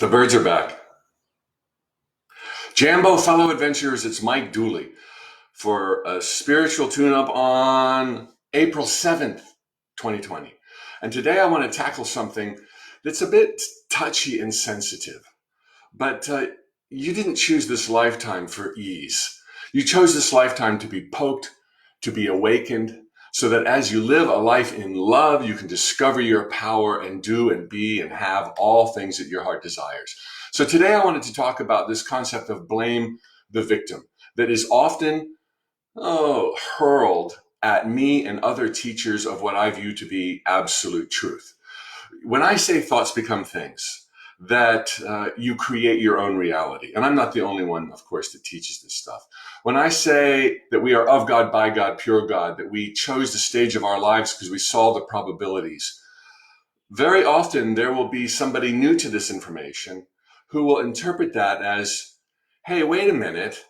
The birds are back. Jambo, fellow adventurers, it's Mike Dooley for a spiritual tune-up on April 7th, 2020. And today I want to tackle something that's a bit touchy and sensitive. But you didn't choose this lifetime for ease. You chose this lifetime to be poked, to be awakened, so that as you live a life in love, you can discover your power and do and be and have all things that your heart desires. So today I wanted to talk about this concept of blame the victim that is often hurled at me and other teachers of what I view to be absolute truth. When I say thoughts become things, that you create your own reality. And I'm not the only one, of course, that teaches this stuff. When I say that we are of God, by God, pure God, that we chose the stage of our lives because we saw the probabilities, very often there will be somebody new to this information who will interpret that as, hey, wait a minute,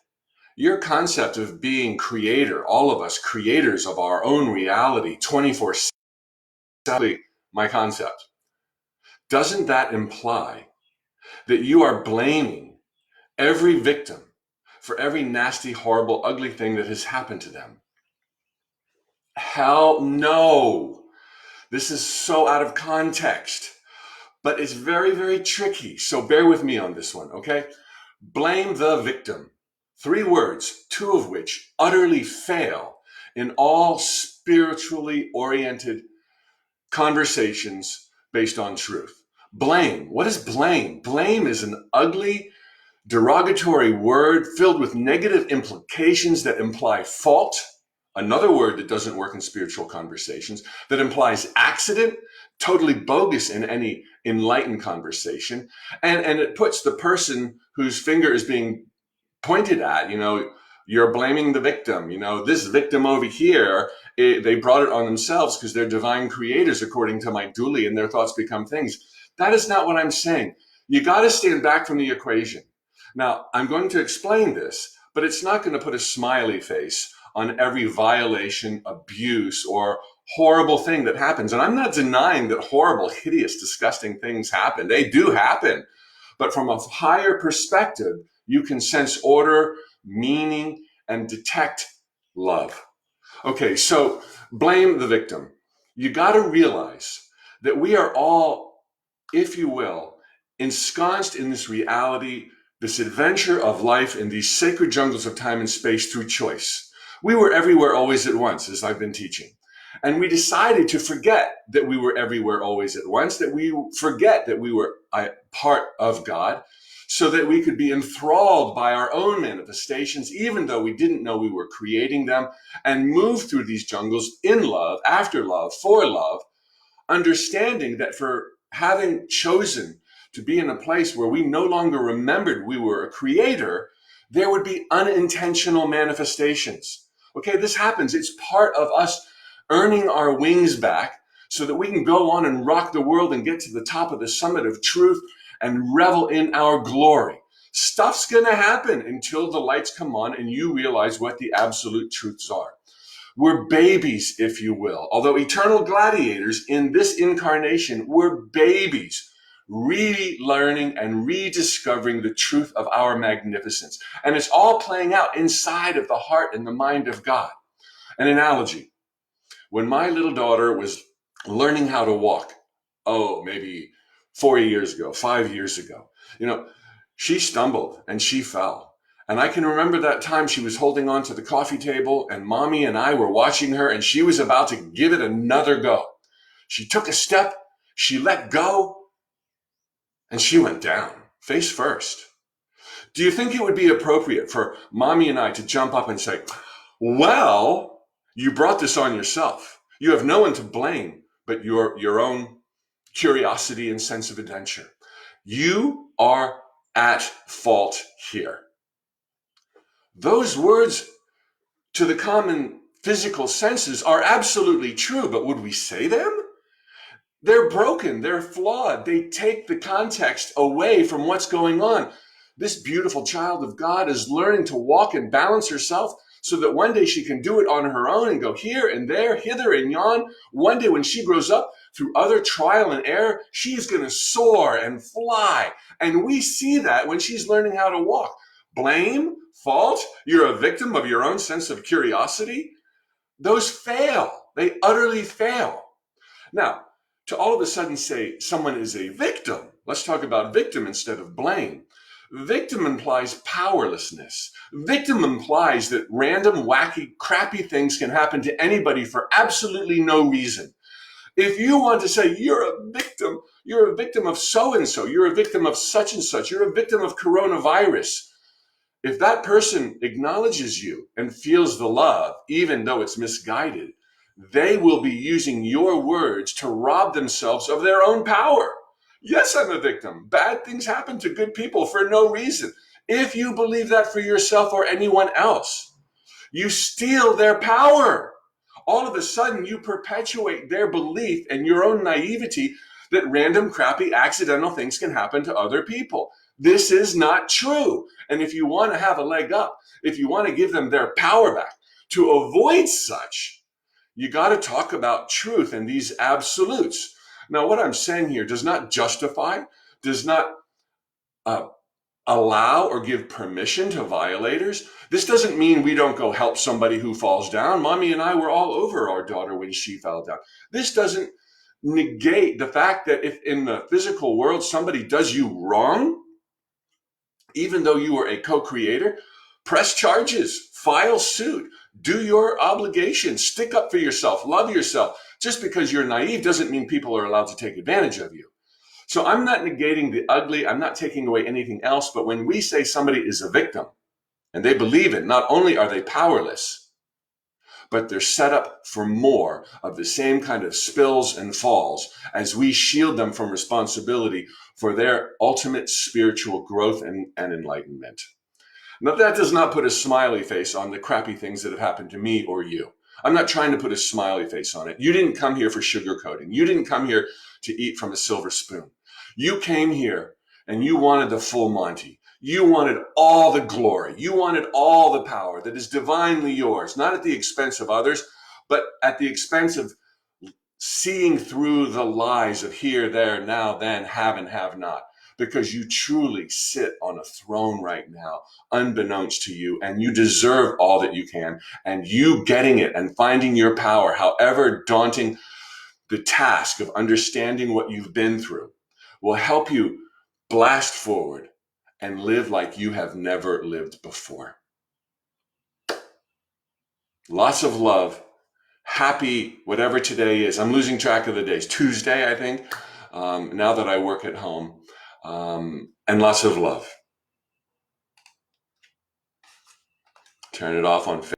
your concept of being creator, all of us creators of our own reality 24/7, my concept. Doesn't that imply that you are blaming every victim for every nasty, horrible, ugly thing that has happened to them? Hell no. This is so out of context, but it's very, very tricky. So bear with me on this one, okay? Blame the victim. 3 words, 2 of which utterly fail in all spiritually oriented conversations based on truth. Blame. What is blame? Blame is an ugly, derogatory word filled with negative implications that imply fault. Another word that doesn't work in spiritual conversations, that implies accident, totally bogus in any enlightened conversation. And it puts the person whose finger is being pointed at, you're blaming the victim, this victim over here, they brought it on themselves because they're divine creators, according to Mike Dooley, and their thoughts become things. That is not what I'm saying. You got to stand back from the equation. Now, I'm going to explain this, but it's not going to put a smiley face on every violation, abuse, or horrible thing that happens. And I'm not denying that horrible, hideous, disgusting things happen. They do happen. But from a higher perspective, you can sense order, meaning, and detect love. Okay, so blame the victim. You got to realize that we are all, if you will, ensconced in this reality, this adventure of life in these sacred jungles of time and space through choice. We were everywhere always at once, as I've been teaching. And we decided to forget that we were everywhere always at once, that we forget that we were a part of God, so that we could be enthralled by our own manifestations, even though we didn't know we were creating them, and move through these jungles in love, after love, for love, understanding that for having chosen to be in a place where we no longer remembered we were a creator, there would be unintentional manifestations. Okay, this happens. It's part of us earning our wings back so that we can go on and rock the world and get to the top of the summit of truth and revel in our glory. Stuff's going to happen until the lights come on and you realize what the absolute truths are. We're babies, if you will. Although eternal gladiators in this incarnation, we're babies, relearning and rediscovering the truth of our magnificence. And it's all playing out inside of the heart and the mind of God. An analogy. When my little daughter was learning how to walk, maybe 4 years ago, 5 years ago, she stumbled and she fell. And I can remember that time she was holding on to the coffee table and mommy and I were watching her and she was about to give it another go. She took a step, she let go, and she went down, face first. Do you think it would be appropriate for mommy and I to jump up and say, well, you brought this on yourself. You have no one to blame but your own curiosity and sense of adventure. You are at fault here. Those words to the common physical senses are absolutely true, but would we say them? They're broken, they're flawed, they take the context away from what's going on. This beautiful child of God is learning to walk and balance herself so that one day she can do it on her own and go here and there, hither and yon. One day when she grows up, through other trial and error, she is going to soar and fly. And we see that when she's learning how to walk. Blame, fault, you're a victim of your own sense of curiosity. Those fail. They utterly fail. Now, to all of a sudden say someone is a victim, let's talk about victim instead of blame. Victim implies powerlessness. Victim implies that random, wacky, crappy things can happen to anybody for absolutely no reason. If you want to say you're a victim of so-and-so, you're a victim of such and such, you're a victim of coronavirus, if that person acknowledges you and feels the love, even though it's misguided, they will be using your words to rob themselves of their own power. Yes, I'm a victim. Bad things happen to good people for no reason. If you believe that for yourself or anyone else, you steal their power. All of a sudden, you perpetuate their belief and your own naivety that random, crappy, accidental things can happen to other people. This is not true. And if you want to have a leg up, if you want to give them their power back, to avoid such, you got to talk about truth and these absolutes. Now, what I'm saying here does not justify, does not allow or give permission to violators. This doesn't mean we don't go help somebody who falls down. Mommy and I were all over our daughter when she fell down. This doesn't negate the fact that if in the physical world somebody does you wrong, even though you were a co-creator, press charges, file suit, do your obligation, stick up for yourself, love yourself. Just because you're naive doesn't mean people are allowed to take advantage of you. So I'm not negating the ugly, I'm not taking away anything else, but when we say somebody is a victim and they believe it, not only are they powerless, but they're set up for more of the same kind of spills and falls as we shield them from responsibility for their ultimate spiritual growth and enlightenment. Now, that does not put a smiley face on the crappy things that have happened to me or you. I'm not trying to put a smiley face on it. You didn't come here for sugarcoating. You didn't come here to eat from a silver spoon. You came here and you wanted the full Monty. You wanted all the glory. You wanted all the power that is divinely yours, not at the expense of others, but at the expense of seeing through the lies of here, there, now, then, have and have not. Because you truly sit on a throne right now, unbeknownst to you, and you deserve all that you can. And you getting it and finding your power, however daunting the task of understanding what you've been through, will help you blast forward and live like you have never lived before. Lots of love. Happy whatever today is. I'm losing track of the days. Tuesday, I think, now that I work at home. And lots of love. Turn it off on